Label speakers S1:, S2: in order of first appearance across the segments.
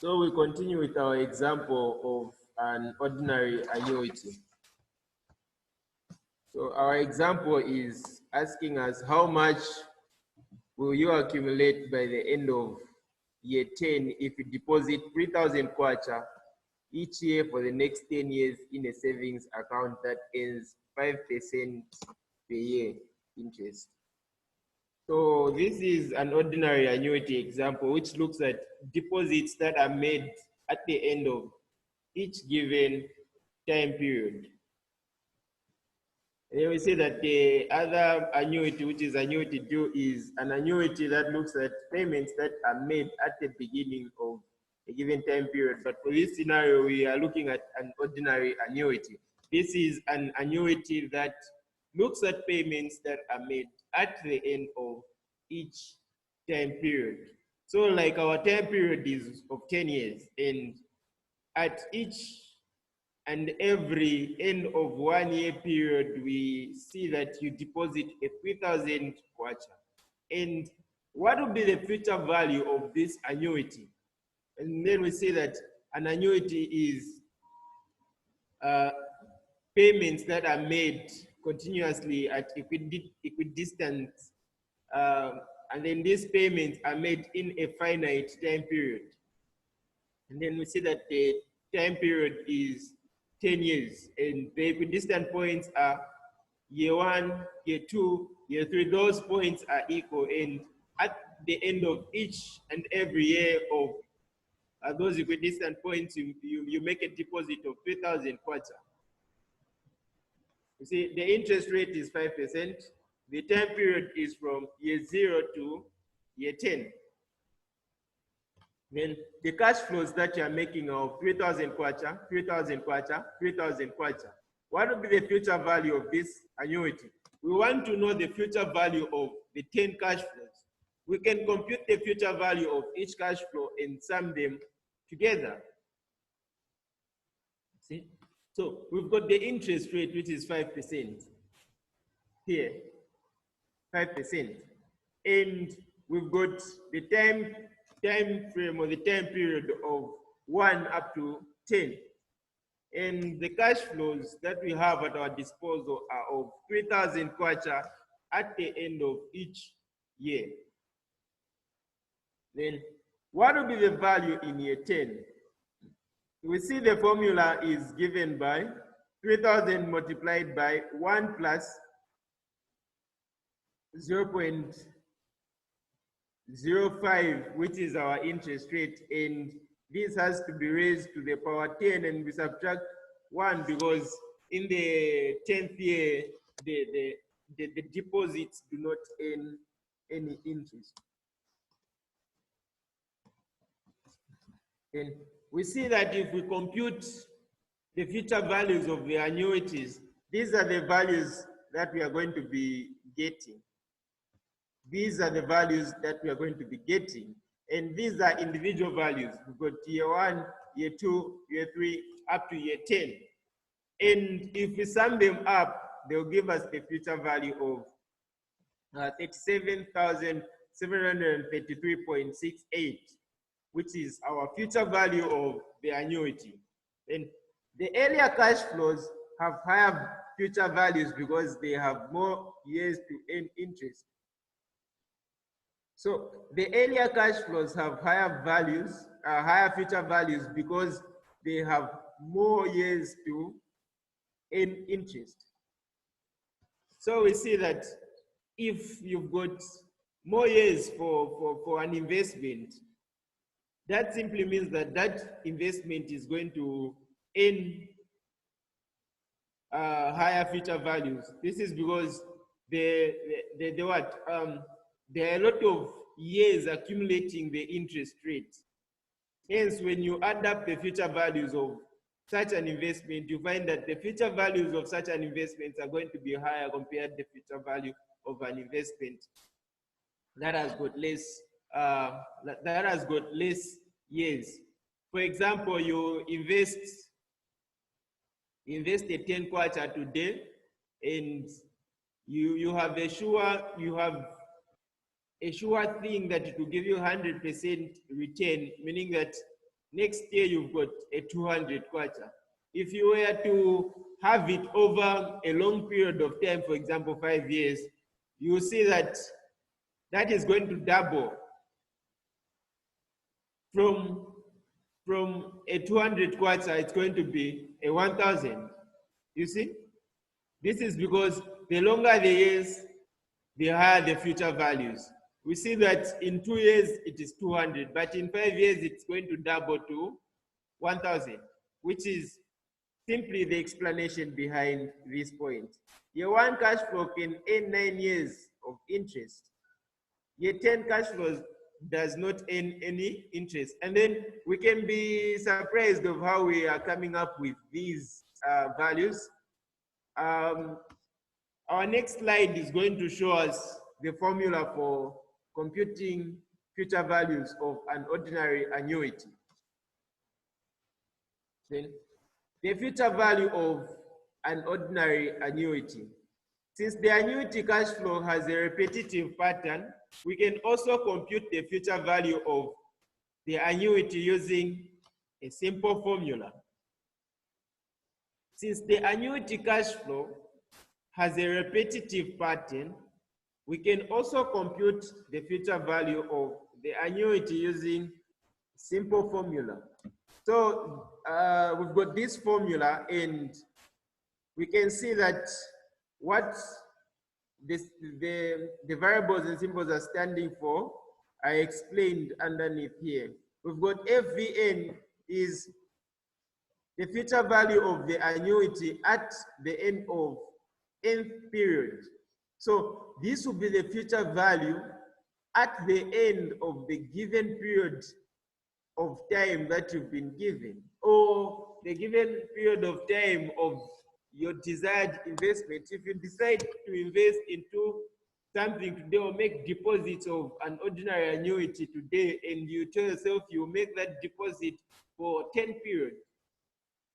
S1: So we continue with our example of an ordinary annuity. So our example is asking us how much will you accumulate by the end of year 10 if you deposit 3,000 kwacha each year for the next 10 years in a savings account that earns 5% per year interest. So this is an ordinary annuity example which looks at deposits that are made at the end of each given time period. And then we say that the other annuity, which is annuity due, is an annuity that looks at payments that are made at the beginning of a given time period. But for this scenario, we are looking at an ordinary annuity. This is an annuity that looks at payments that are made at the end of each time period. So like our time period is of 10 years, and at each and every end of 1 year period, we see that you deposit a 3,000 kwacha. And what would be the future value of this annuity? And then we say that an annuity is payments that are made continuously at equidistant, and then these payments are made in a finite time period. And then we see that the time period is 10 years, and the equidistant points are year 1, year 2, year 3. Those points are equal, and at the end of each and every year of those equidistant points, you make a deposit of 3,000 kwacha. You see, the interest rate is 5%. The time period is from year 0 to year 10. Then the cash flows that you are making of 3,000 kwacha, 3,000 kwacha, 3,000 kwacha. What will be the future value of this annuity? We want to know the future value of the 10 cash flows. We can compute the future value of each cash flow and sum them together. See? So we've got the interest rate, which is 5% here, 5%. And we've got the time frame or the time period of 1 up to 10. And the cash flows that we have at our disposal are of 3,000 kwacha at the end of each year. Then what will be the value in year 10? We see the formula is given by 3,000 multiplied by 1 plus 0.05, which is our interest rate, and this has to be raised to the power 10, and we subtract 1 because in the 10th year, the deposits do not earn any interest. And we see that if we compute the future values of the annuities, these are the values that we are going to be getting. These are the values that we are going to be getting. And these are individual values. We've got year 1, year 2, year 3, up to year 10. And if we sum them up, they'll give us the future value of 37,733.68, which is our future value of the annuity. And the earlier cash flows have higher future values because they have more years to earn interest. So the earlier cash flows have higher values, higher future values because they have more years to earn interest. So we see that if you've got more years for an investment, that simply means that that investment is going to earn higher future values. This is because there are a lot of years accumulating the interest rate. Hence, when you add up the future values of such an investment, you find that the future values of such an investment are going to be higher compared to the future value of an investment that has got less years. For example, you invest a 10 kwacha today, and you have a sure thing that it will give you 100% return, meaning that Next year, you've got a 200 kwacha. If you were to have it over a long period of time, for example, 5 years, you will see that that is going to double from a 200 kwacha, it's going to be a 1,000. You see? This is because the longer the years, the higher the future values. We see that in 2 years, it is 200, but in 5 years, it's going to double to 1,000, which is simply the explanation behind this point. Year 1 cash flow can earn 9 years of interest. Year 10 cash flows does not earn any interest. And then we can be surprised of how we are coming up with these values. Our next slide is going to show us the formula for computing future values of an ordinary annuity. Then, the future value of an ordinary annuity. Since the annuity cash flow has a repetitive pattern, we can also compute the future value of the annuity using a simple formula. Since the annuity cash flow has a repetitive pattern, we can also compute the future value of the annuity using simple formula. So we've got this formula, and we can see that what the variables and symbols are standing for are explained underneath here. We've got FVN is the future value of the annuity at the end of nth period. So this will be the future value at the end of the given period of time that you've been given, or the given period of time of your desired investment. If you decide to invest into something today or make deposits of an ordinary annuity today, and you tell yourself you make that deposit for 10 periods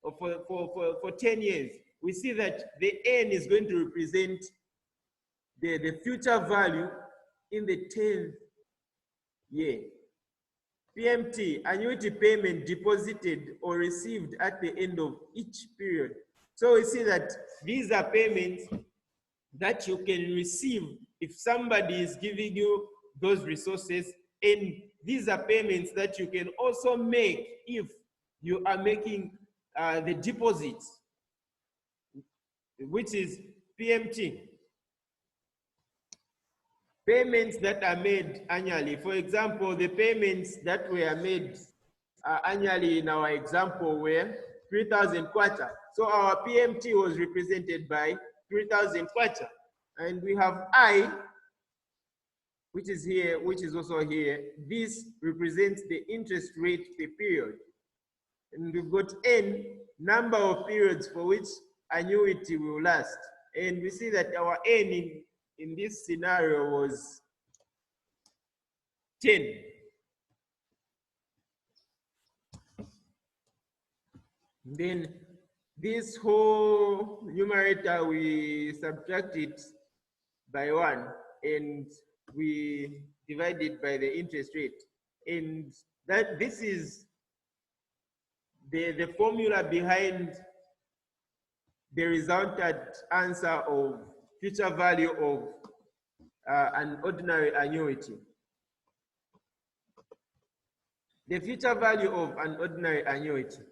S1: or for 10 years, we see that the N is going to represent the future value in the 10th year. PMT, annuity payment deposited or received at the end of each period. So we see that these are payments that you can receive if somebody is giving you those resources, and these are payments that you can also make if you are making the deposits, which is PMT. Payments that are made annually. For example, the payments that were made annually in our example were 3,000 kwacha. So our PMT was represented by 3,000 kwacha. And we have I, which is here, which is also here. This represents the interest rate per period. And we've got N, number of periods for which annuity will last. And we see that our N in this scenario was 10. Then this whole numerator, we subtract it by 1, and we divide it by the interest rate. And that this is the formula behind the resultant answer of future value of an ordinary annuity. The future value of an ordinary annuity.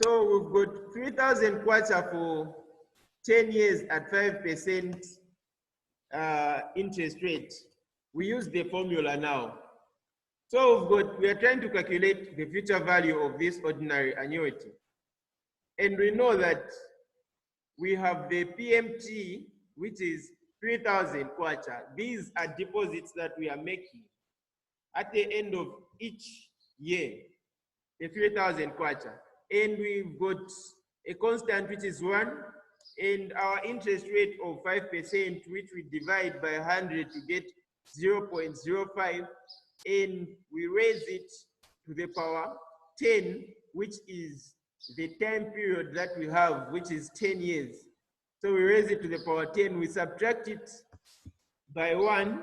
S1: So we've got 3,000 kwacha for 10 years at 5% interest rate. We use the formula now. So we are trying to calculate the future value of this ordinary annuity. And we know that we have the PMT, which is 3,000 kwacha. These are deposits that we are making at the end of each year, the 3,000 kwacha. And we've got a constant, which is 1, and our interest rate of 5%, which we divide by 100 to get 0.05, and we raise it to the power 10, which is the time period that we have, which is 10 years. So we raise it to the power 10, we subtract it by 1,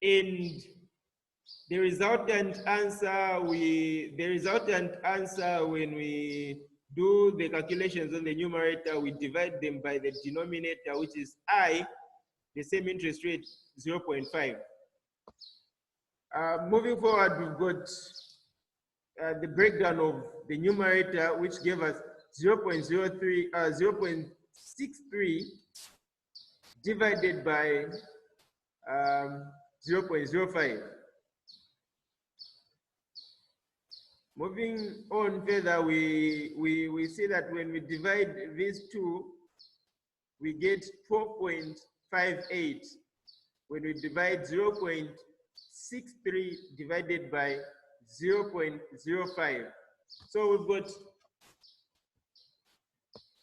S1: And the resultant answer when we do the calculations on the numerator, we divide them by the denominator, which is I, the same interest rate, 0.5. Moving forward, we've got the breakdown of the numerator, which gave us 0.63 divided by 0.05. Moving on further, we see that when we divide these two, we get 12.58. When we divide 0.63 divided by 0.05. So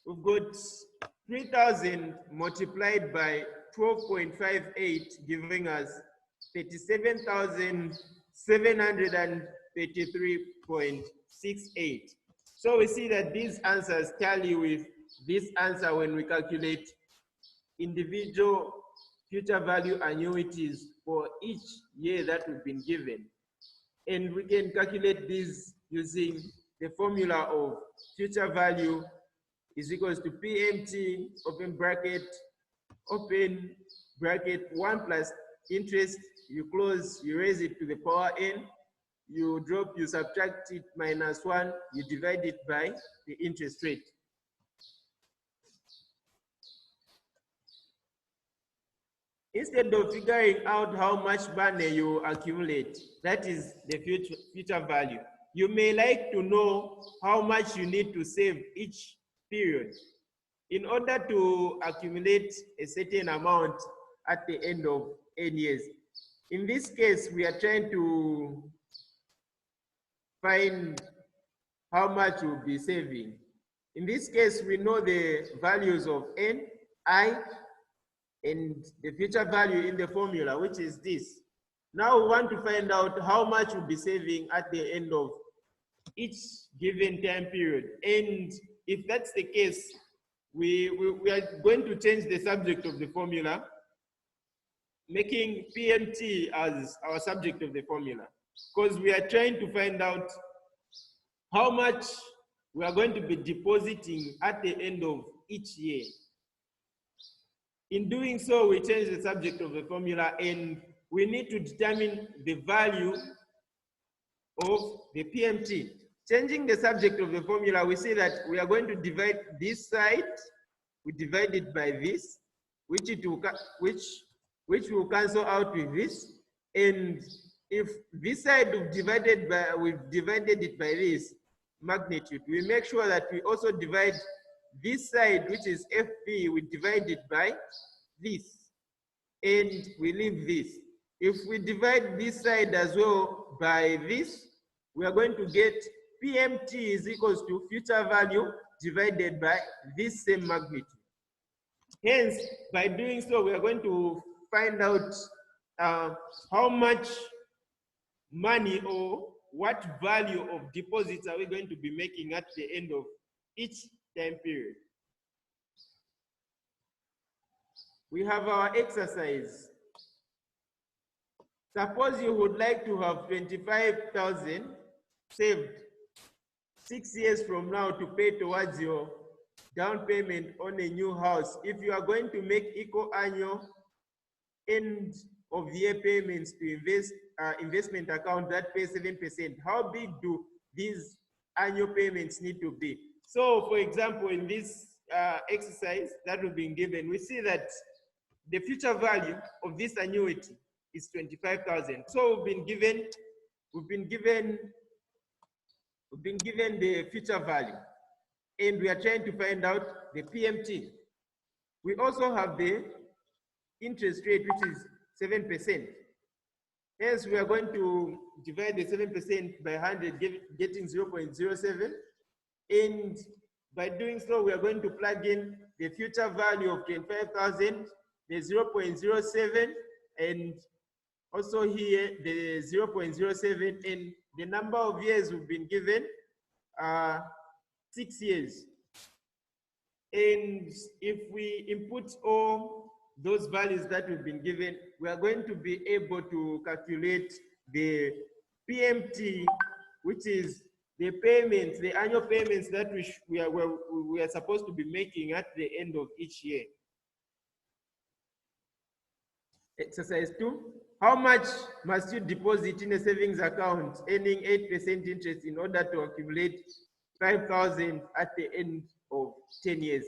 S1: we've got 3,000 multiplied by 12.58, giving us 37,733.68. So we see that these answers tally with this answer when we calculate individual future value annuities for each year that we've been given. And we can calculate this using the formula of future value is equals to PMT, open bracket, 1 plus interest, you close, you raise it to the power n, you drop, you subtract it, -1, you divide it by the interest rate. Instead of figuring out how much money you accumulate, that is the future value, you may like to know how much you need to save each period in order to accumulate a certain amount at the end of n years. In this case, we are trying to find how much we'll be saving. In this case, we know the values of n, I, and the future value in the formula, which is this. Now we want to find out how much we'll be saving at the end of each given time period. And if that's the case, we are going to change the subject of the formula, making PMT as our subject of the formula, because we are trying to find out how much we are going to be depositing at the end of each year. In doing so, we change the subject of the formula and we need to determine the value of the PMT. Changing the subject of the formula, we see that we are going to divide this side, we divide it by this, which will cancel out with this. And if this side we've divided it by this magnitude, we make sure that we also divide this side, which is FP, we divide it by this, and we leave this. If we divide this side as well by this, we are going to get PMT is equals to future value divided by this same magnitude. Hence, by doing so, we are going to find out how much money or what value of deposits are we going to be making at the end of each time period. We have our exercise. Suppose you would like to have 25,000 saved 6 years from now to pay towards your down payment on a new house. If you are going to make equal annual end of the year payments to investment account that pays 7%, how big do these annual payments need to be? So, for example, in this exercise that we've been given, we see that the future value of this annuity is 25,000. So we've been given the future value, and we are trying to find out the PMT. We also have the interest rate, which is 7%. Hence, we are going to divide the 7% by 100, getting 0.07. And by doing so, we are going to plug in the future value of 25,000, the 0.07, and also here the 0.07, and the number of years we've been given 6 years. And if we input all those values that we've been given, we are going to be able to calculate the PMT, which is the payments, the annual payments that we are supposed to be making at the end of each year. Exercise 2. How much must you deposit in a savings account earning 8% interest in order to accumulate 5,000 at the end of 10 years?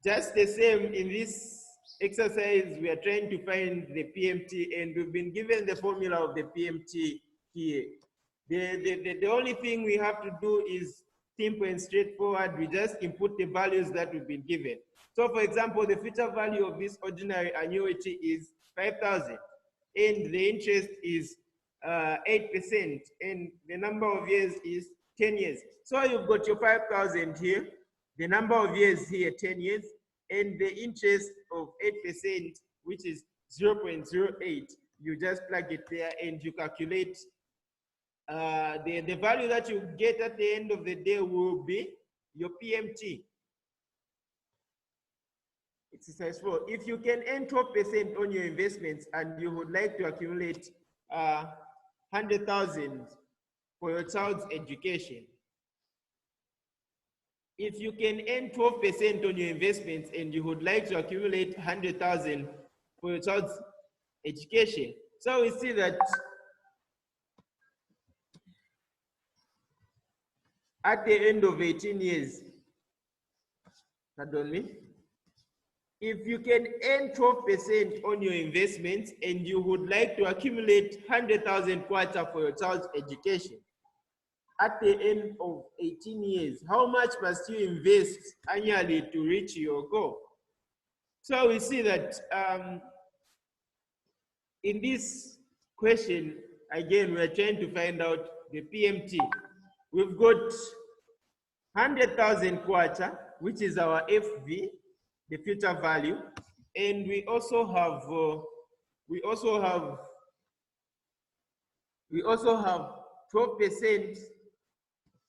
S1: Just the same, in this exercise, we are trying to find the PMT, and we've been given the formula of the PMT here. The only thing we have to do is simple and straightforward. We just input the values that we've been given. So for example, the future value of this ordinary annuity is 5,000, and the interest is 8%, and the number of years is 10 years. So you've got your 5,000 here, the number of years here, 10 years, and the interest of 8%, which is 0.08. You just plug it there and you calculate. The value that you get at the end of the day will be your PMT. Exercise 4. If you can earn 12% on your investments and you would like to accumulate 100,000 for your child's education. If you can earn 12% on your investments and you would like to accumulate 100,000 for your child's education. So we see that at the end of 18 years, pardon me, if you can earn 12% on your investments and you would like to accumulate 100,000 quarter for your child's education, at the end of 18 years, how much must you invest annually to reach your goal? So we see that in this question, again, we're trying to find out the PMT. We've got 100,000 quarter, which is our FV, the future value, and we also have 12%,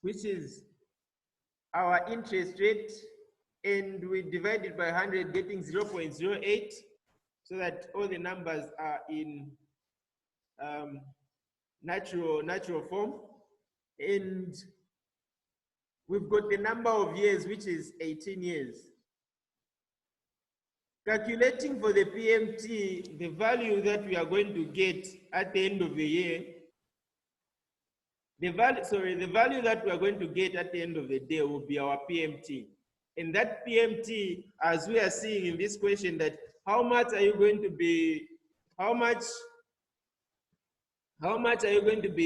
S1: which is our interest rate, and we divide it by 100, getting 0.08, so that all the numbers are in natural form. And we've got the number of years, which is 18 years. Calculating for the PMT, the value that we are going to get at the end of the year, the value that we are going to get at the end of the day will be our PMT. And that PMT, as we are seeing in this question, that how much are you going to be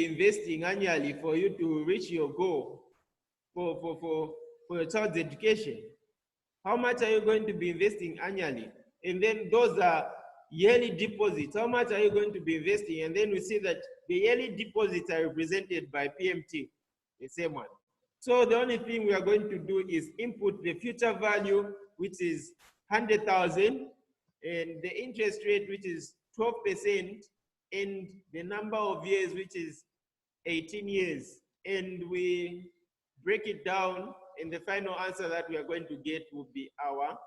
S1: investing annually for you to reach your goal for your child's education? How much are you going to be investing annually? And then those are yearly deposits. How much are you going to be investing? And then we see that the yearly deposits are represented by PMT, the same one. So the only thing we are going to do is input the future value, which is 100,000, and the interest rate, which is 12%, and the number of years, which is 18 years. And we break it down, and the final answer that we are going to get will be our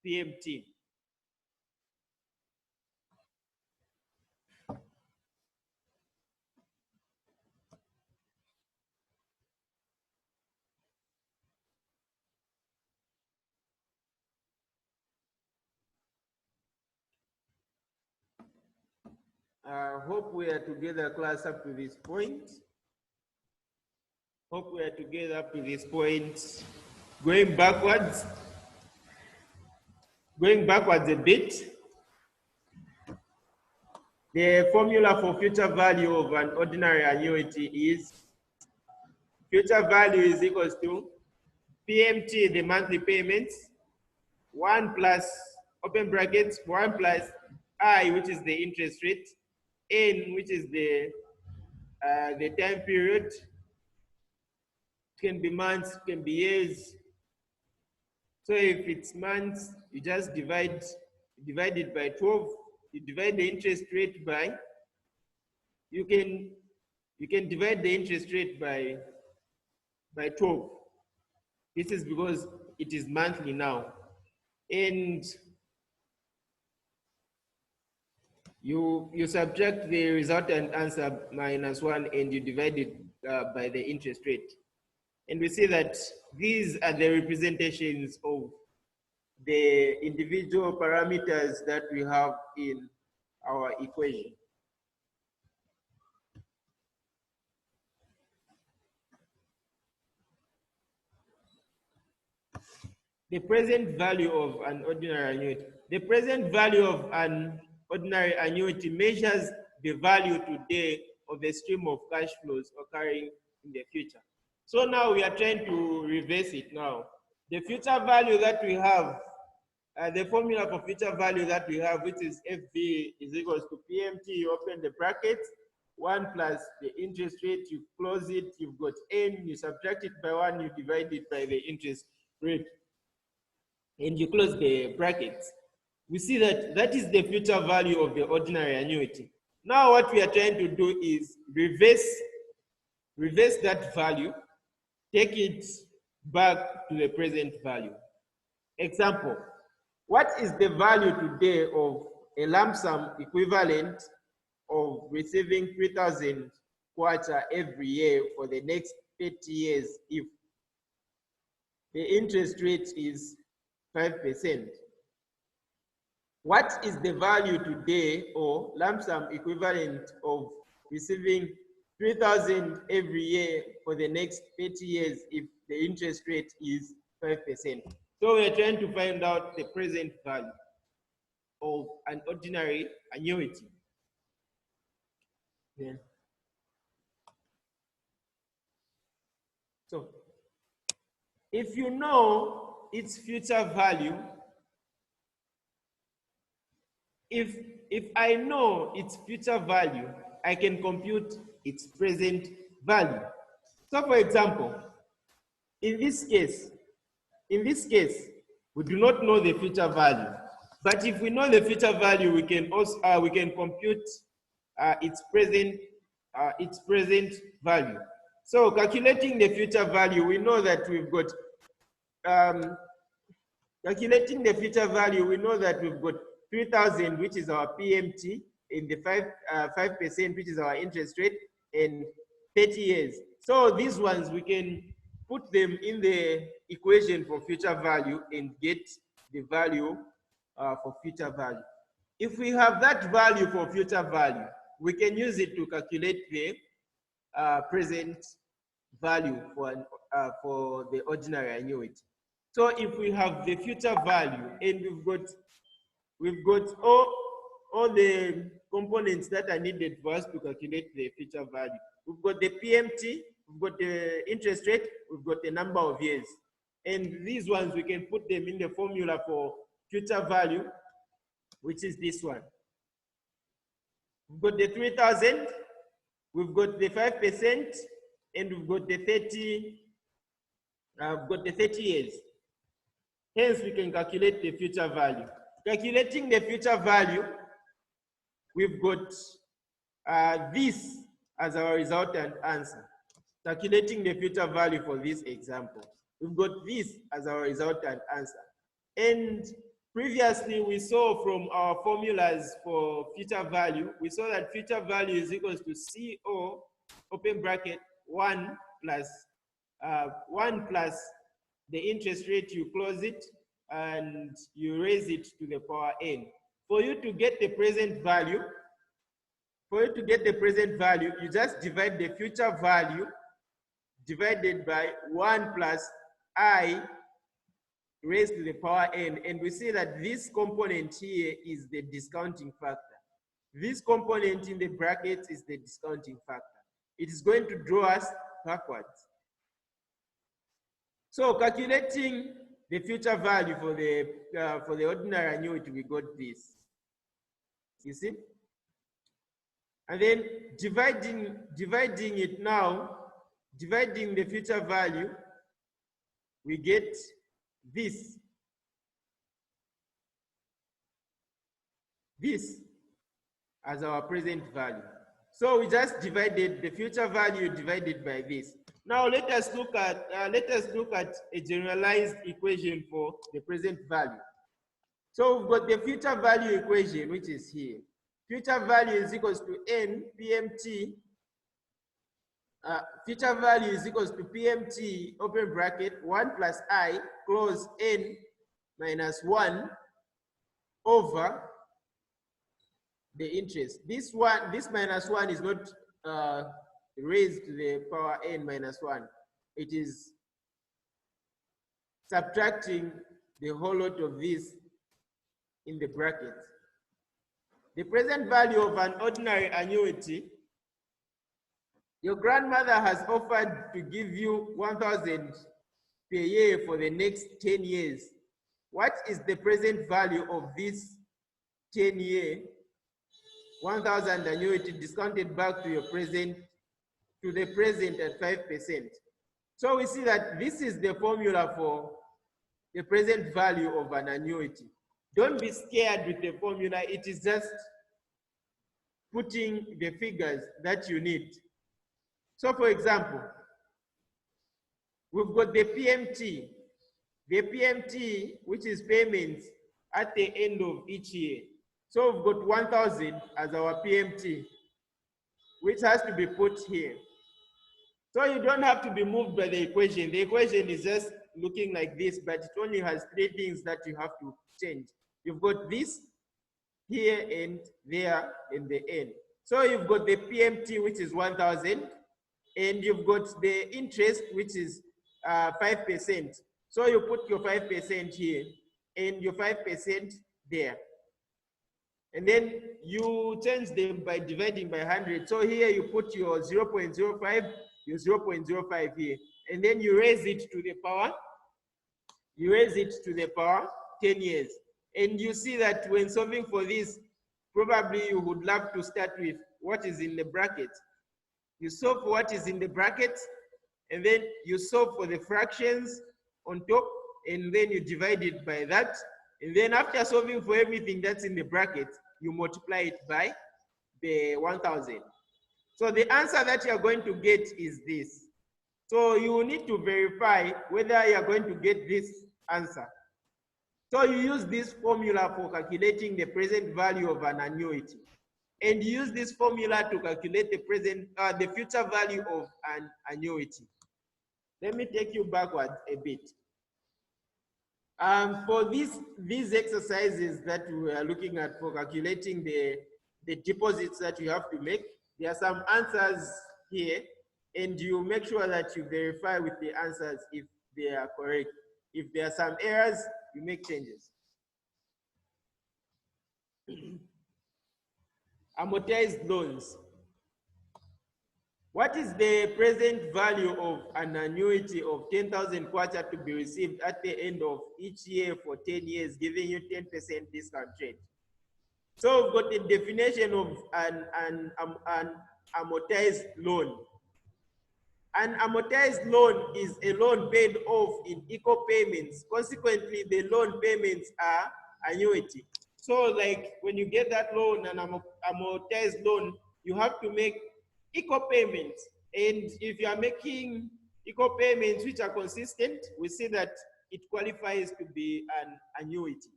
S1: PMT. Hope we are together, class, up to this point. Hope we are together up to this point. Going backwards a bit. The formula for future value of an ordinary annuity is future value is equals to PMT, the monthly payments, 1 plus, open brackets, 1 plus I, which is the interest rate, N, which is the time period. It can be months, it can be years. So if it's months, you just divide it by 12. You divide the interest rate by, you can divide the interest rate by 12. This is because it is monthly now. And you subtract the resultant answer minus 1 and you divide it by the interest rate. And we see that these are the representations of the individual parameters that we have in our equation. The present value of an ordinary annuity. The present value of an ordinary annuity measures the value today of a stream of cash flows occurring in the future. So now we are trying to reverse it now. The future value that we have, the formula for future value that we have, which is FV is equals to PMT, you open the brackets, 1 plus the interest rate, you close it, you've got N, you subtract it by 1, you divide it by the interest rate, and you close the brackets. We see that that is the future value of the ordinary annuity. Now what we are trying to do is reverse that value, take it back to the present value. Example, what is the value today of a lump sum equivalent of receiving 3,000 quarter every year for the next 30 years if the interest rate is 5%? What is the value today or lump sum equivalent of receiving 3,000 every year for the next 30 years if the interest rate is 5%? So we're trying to find out the present value of an ordinary annuity. Yeah. So if you know its future value, if I know its future value, I can compute its present value. So for example, in this case, we do not know the future value. But if we know the future value, we can also we can compute its present value. So calculating the future value, we know that we've got calculating the future value, we know that we've got 3,000, which is our PMT, in the 5%, which is our interest rate, in 30 years. So these ones, we can put them in the equation for future value and get the value for future value. If we have that value for future value, we can use it to calculate the present value for the ordinary annuity. So if we have the future value and we've got all the components that are needed for us to calculate the future value. We've got the PMT, we've got the interest rate, we've got the number of years. And these ones, we can put them in the formula for future value, which is this one. We've got the 3,000, we've got the 5%, and we've got the 30 years. Hence, we can calculate the future value. Calculating the future value, we've got this as our resultant answer. Calculating the future value for this example, we've got this as our resultant answer. And previously, we saw from our formulas for future value, we saw that future value is equals to CO, open bracket, 1 plus the interest rate, you close it, and you raise it to the power n. For you to get the present value, you just divide the future value divided by 1 plus I raised to the power n, and we see that this component here is the discounting factor. This component in the brackets is the discounting factor. It is going to draw us backwards. So calculating the future value for the ordinary annuity, we got this. You see? And then dividing it now, dividing the future value, we get this. This as our present value. So we just divided the future value divided by this. Now let us look at a generalized equation for the present value. So we've got the future value equation, which is here. future value is equals to N PMT. Future value is equals to PMT, open bracket, 1 plus I, close N minus 1 over the interest. This minus 1 is not raised to the power N minus 1. It is subtracting the whole lot of this in the bracket. The present value of an ordinary annuity, your grandmother has offered to give you 1,000 per year for the next 10 years. What is the present value of this 10-year 1,000 annuity discounted back to your present, to the present at 5%? So we see that this is the formula for the present value of an annuity. Don't be scared with the formula. It is just putting the figures that you need. So for example, we've got the PMT. The PMT, which is payments at the end of each year. So we've got 1,000 as our PMT, which has to be put here. So you don't have to be moved by the equation. The equation is just looking like this, but it only has 3 things that you have to change. You've got this here and there in the end. So you've got the PMT, which is 1,000, and you've got the interest, which is 5%. So you put your 5% here and your 5% there. And then you change them by dividing by 100. So here you put your 0.05, your 0.05 here. And then you raise it to the power, 10 years. And you see that when solving for this, probably you would love to start with what is in the bracket. You solve for what is in the bracket, and then you solve for the fractions on top, and then you divide it by that. And then after solving for everything that's in the bracket, you multiply it by the 1,000. So the answer that you're going to get is this. So you need to verify whether you're going to get this answer. So you use this formula for calculating the present value of an annuity. And use this formula to calculate the future value of an annuity. Let me take you backwards a bit. For these exercises that we are looking at for calculating the deposits that you have to make, there are some answers here, and you make sure that you verify with the answers if they are correct. If there are some errors, you make changes. Amortized loans. What is the present value of an annuity of 10,000 kwacha to be received at the end of each year for 10 years, giving you 10% discount rate? So we've got the definition of an amortized loan. An amortized loan is a loan paid off in equal payments. Consequently, the loan payments are annuity. So like when you get that loan, an amortized loan, you have to make equal payments. And if you are making equal payments which are consistent, we see that it qualifies to be an annuity.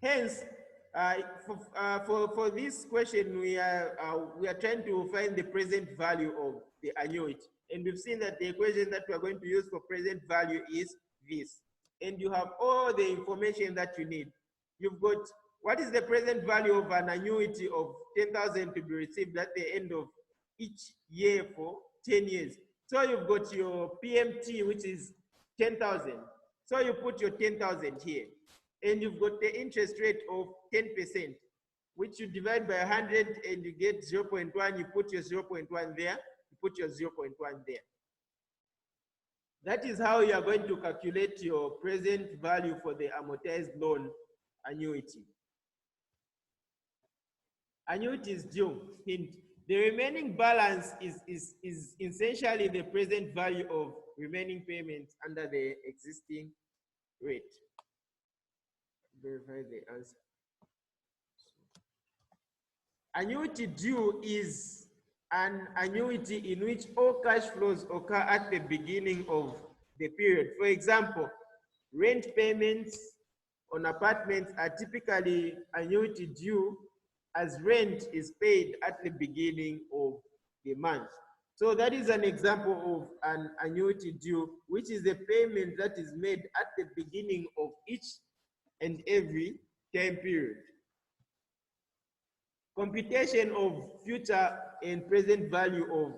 S1: Hence, for this question, we are trying to find the present value of the annuity. And we've seen that the equation that we are going to use for present value is this. And you have all the information that you need. You've got what is the present value of an annuity of 10,000 to be received at the end of each year for 10 years. So you've got your PMT, which is 10,000. So you put your 10,000 here. And you've got the interest rate of 10%, which you divide by 100 and you get 0.1. You put your 0.1 there, you put your 0.1 there. That is how you are going to calculate your present value for the amortized loan annuity. Annuity is due. Hint. The remaining balance is essentially the present value of remaining payments under the existing rate. Verify the answer. Annuity due is an annuity in which all cash flows occur at the beginning of the period. For example, rent payments on apartments are typically annuity due as rent is paid at the beginning of the month. So that is an example of an annuity due, which is a payment that is made at the beginning of each and every time period. Computation of future and present value of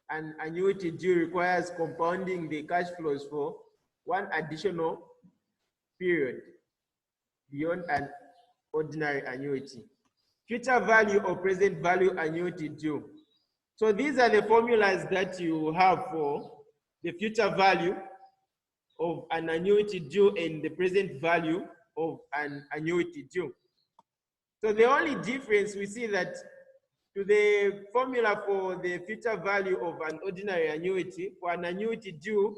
S1: an annuity due requires compounding the cash flows for one additional period beyond an ordinary annuity. Future value or present value annuity due. So these are the formulas that you have for the future value of an annuity due and the present value of an annuity due. So the only difference we see that to the formula for the future value of an ordinary annuity, for an annuity due,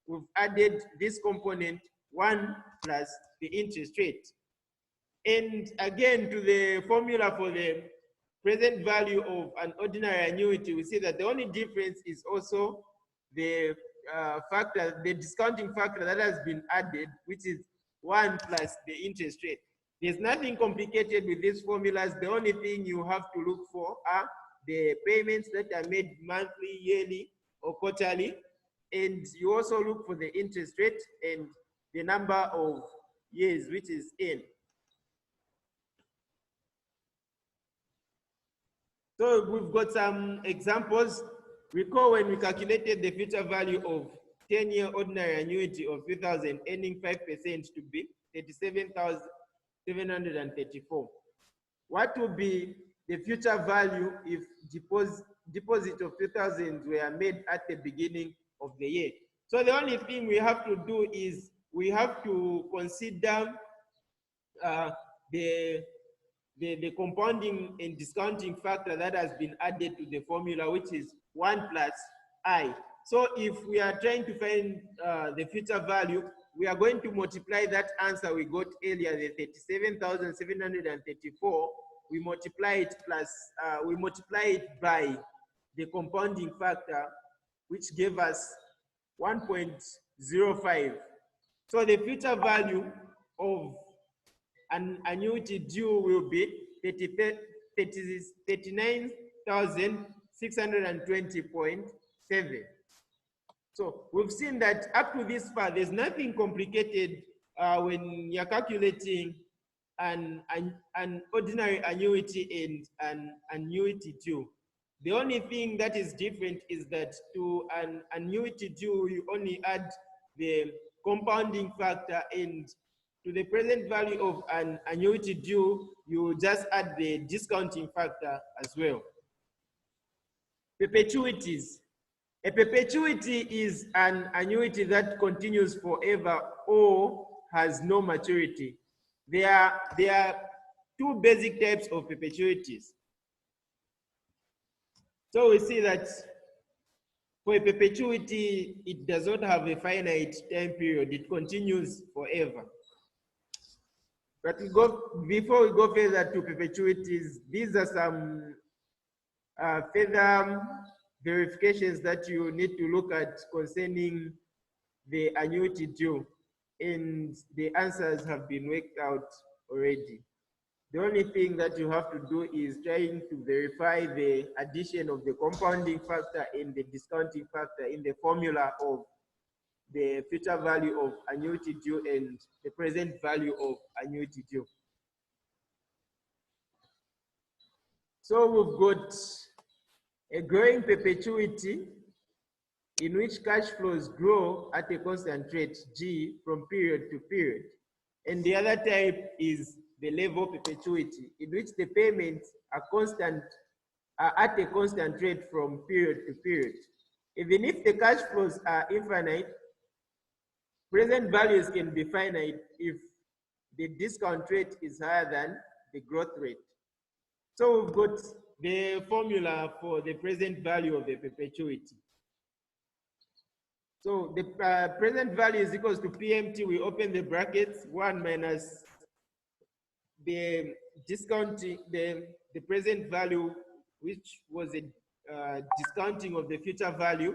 S1: we've added this component 1 plus the interest rate. And again, to the formula for the present value of an ordinary annuity, we see that the only difference is also the factor, the discounting factor that has been added, which is 1 plus the interest rate. There's nothing complicated with these formulas. The only thing you have to look for are the payments that are made monthly, yearly, or quarterly. And you also look for the interest rate and the number of years, which is N. So we've got some examples. Recall when we calculated the future value of 10-year ordinary annuity of 3,000 earning 5% to be 37,734. What would be the future value if deposit of 2,000 were made at the beginning of the year? So the only thing we have to do is we have to consider the compounding and discounting factor that has been added to the formula, which is 1 plus I. So if we are trying to find the future value, we are going to multiply that answer we got earlier, the 37,734. We multiply it by the compounding factor, which gave us 1.05. So the future value of an annuity due will be 39,620.7. So we've seen that up to this far, there's nothing complicated when you're calculating an ordinary annuity and an annuity due. The only thing that is different is that to an annuity due, you only add the compounding factor, and to the present value of an annuity due, you just add the discounting factor as well. Perpetuities. A perpetuity is an annuity that continues forever or has no maturity. There are two basic types of perpetuities. So we see that for a perpetuity, it does not have a finite time period. It continues forever. But before we go further to perpetuities, these are some further verifications that you need to look at concerning the annuity due, and the answers have been worked out already. The only thing that you have to do is trying to verify the addition of the compounding factor and the discounting factor in the formula of the future value of annuity due and the present value of annuity due. So we've got a growing perpetuity in which cash flows grow at a constant rate, G, from period to period. And the other type is the level perpetuity, in which the payments are at a constant rate from period to period. Even if the cash flows are infinite, present values can be finite if the discount rate is higher than the growth rate. So we've got the formula for the present value of the perpetuity. So the present value is equals to PMT. We open the brackets, 1 minus the discounting, the present value, which was a discounting of the future value,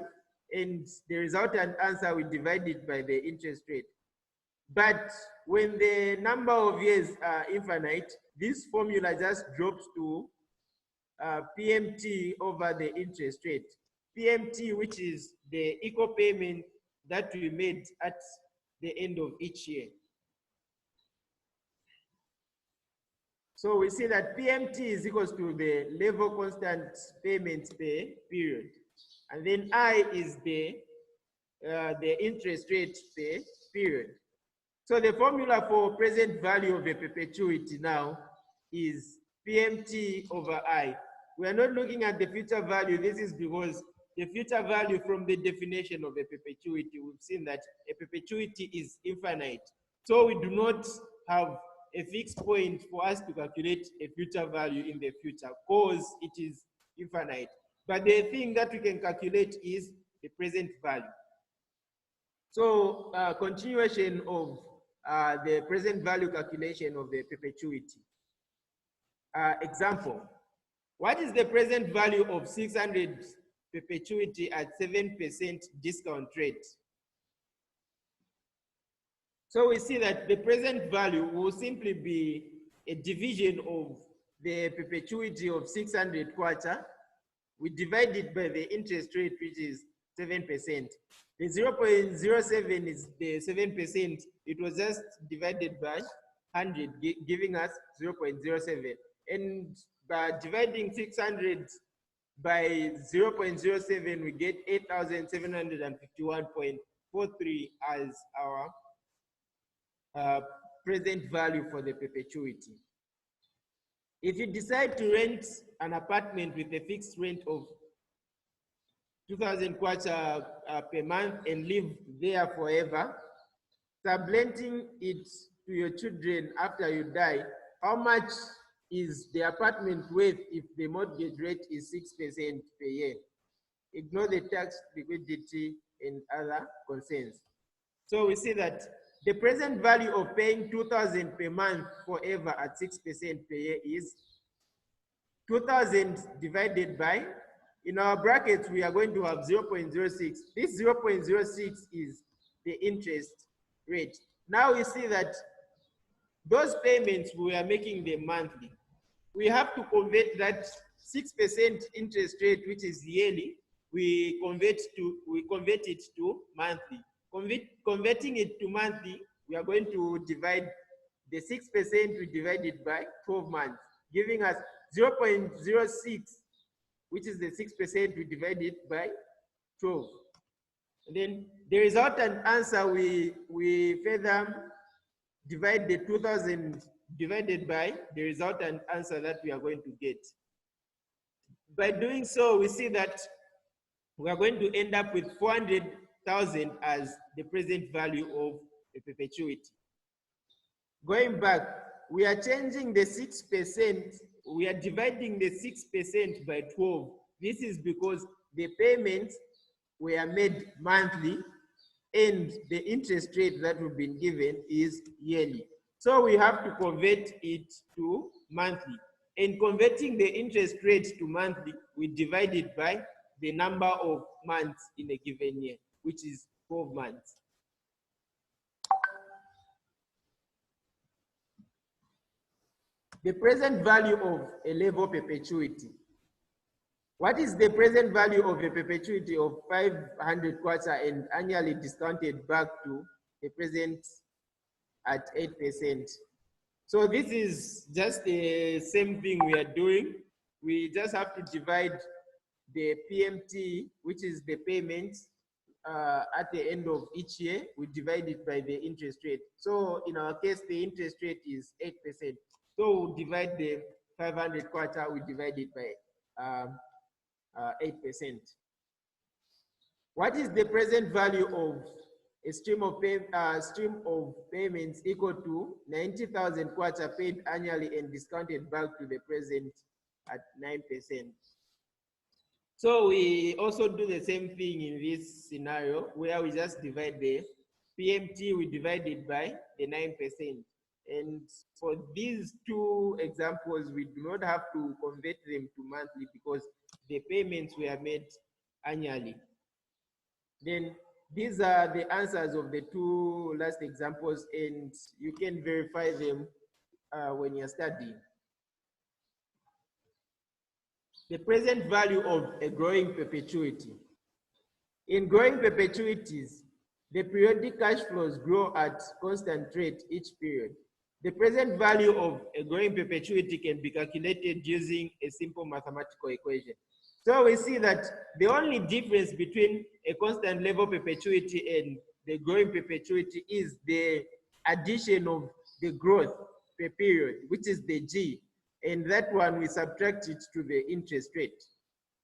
S1: and the resultant answer we divide it by the interest rate. But when the number of years are infinite, this formula just drops to PMT over the interest rate. PMT, which is the equal payment that we made at the end of each year. So we see that PMT is equals to the level constant payments per period. And then I is the interest rate per period. So the formula for present value of a perpetuity now is PMT over I. We are not looking at the future value. This is because the future value from the definition of a perpetuity, we've seen that a perpetuity is infinite. So we do not have a fixed point for us to calculate a future value in the future because it is infinite. But the thing that we can calculate is the present value. So continuation of the present value calculation of the perpetuity. Example, what is the present value of 600 perpetuity at 7% discount rate? So we see that the present value will simply be a division of the perpetuity of 600 quarter. We divide it by the interest rate, which is 7%. The 0.07 is the 7%. It was just divided by 100, giving us 0.07. And by dividing 600 by 0.07, we get 8,751.43 as our present value for the perpetuity. If you decide to rent an apartment with a fixed rent of 2,000 kwacha per month and live there forever, subletting it to your children after you die, how much is the apartment worth if the mortgage rate is 6% per year? Ignore the tax, liquidity, and other concerns. So we see that the present value of paying 2,000 per month forever at 6% per year is 2,000 divided by, in our brackets, we are going to have 0.06. This 0.06 is the interest rate. Now we see that those payments we are making them monthly. We have to convert that 6% interest rate, which is yearly, we convert it to monthly. Converting it to monthly, we are going to divide the 6%, we divide it by 12 months, giving us 0.06, which is the 6%, we divide it by 12. And then the resultant answer, we further divide the 2,000 divided by the resultant answer that we are going to get. By doing so, we see that we are going to end up with 400,000 as the present value of a perpetuity. Going back, we are changing the 6%, we are dividing the 6% by 12. This is because the payments were made monthly and the interest rate that we've been given is yearly. So we have to convert it to monthly. And converting the interest rate to monthly, we divide it by the number of months in a given year, which is 12 months. The present value of a level perpetuity. What is the present value of a perpetuity of 500 quarter and annually discounted back to the present at 8%? So this is just the same thing we are doing. We just have to divide the PMT, which is the payment at the end of each year. We divide it by the interest rate. So in our case, the interest rate is 8%. So we'll divide the 500 quarter, we divide it by 8%. What is the present value of a stream of payments equal to 90,000 quarter paid annually and discounted back to the present at 9%? So we also do the same thing in this scenario where we just divide the PMT, we divide it by the 9%. And for these two examples, we do not have to convert them to monthly because the payments were made annually. Then these are the answers of the two last examples, and you can verify them when you're studying. The present value of a growing perpetuity. In growing perpetuities, the periodic cash flows grow at constant rate each period. The present value of a growing perpetuity can be calculated using a simple mathematical equation. So we see that the only difference between a constant level perpetuity and the growing perpetuity is the addition of the growth per period, which is the G, and that one we subtract it to the interest rate.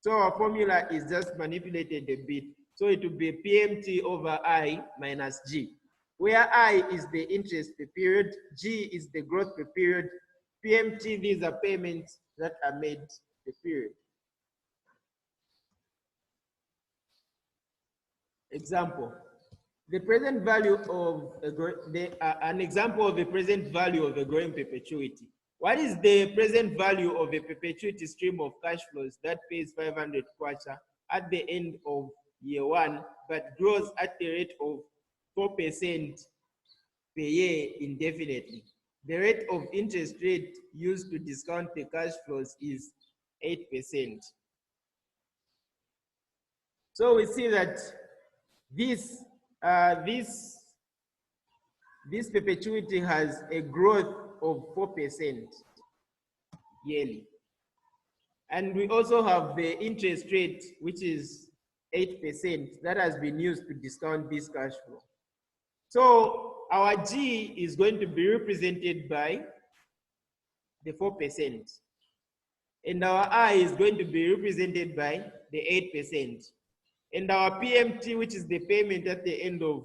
S1: So our formula is just manipulated a bit. So it will be PMT over I minus G, where I is the interest per period, G is the growth per period, PMT, these are payments that are made per period. Example, the present value of an example of the present value of a growing perpetuity. What is the present value of a perpetuity stream of cash flows that pays 500 kwacha at the end of year one, but grows at the rate of 4% per year indefinitely? The rate of interest rate used to discount the cash flows is 8%. So we see that this perpetuity has a growth of 4% yearly. And we also have the interest rate, which is 8%, that has been used to discount this cash flow. So our G is going to be represented by the 4%. And our I is going to be represented by the 8%. And our PMT, which is the payment at the end of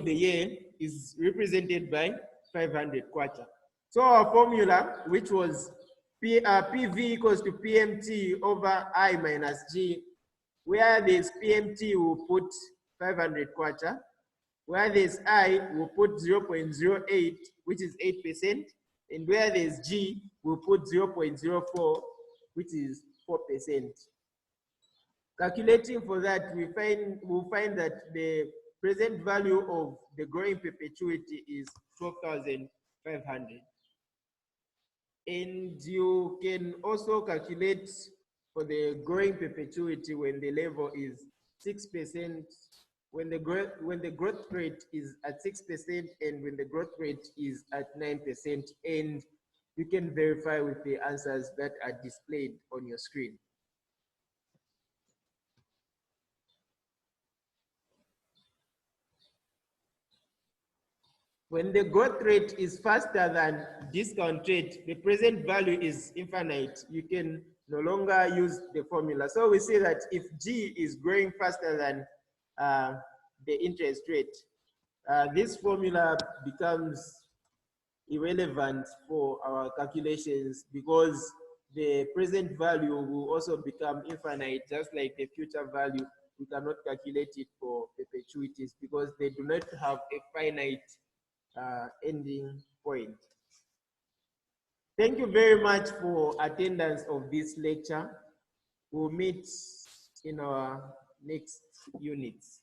S1: the year, is represented by 500 kwacha. So our formula, which was PV equals to PMT over I minus G, where there's PMT, we'll put 500 kwacha. Where there's I, we'll put 0.08, which is 8%. And where there's G, we'll put 0.04, which is 4%. Calculating for that, we'll find that the present value of the growing perpetuity is 12,500. And you can also calculate for the growing perpetuity when the level is 6%, when the growth rate is at 6%, and when the growth rate is at 9%. And you can verify with the answers that are displayed on your screen. When the growth rate is faster than discount rate, the present value is infinite. You can no longer use the formula. So we say that if G is growing faster than the interest rate, this formula becomes irrelevant for our calculations, because the present value will also become infinite, just like the future value. We cannot calculate it for perpetuities because they do not have a finite ending point. Thank you very much for attendance of this lecture. We'll meet in our next units.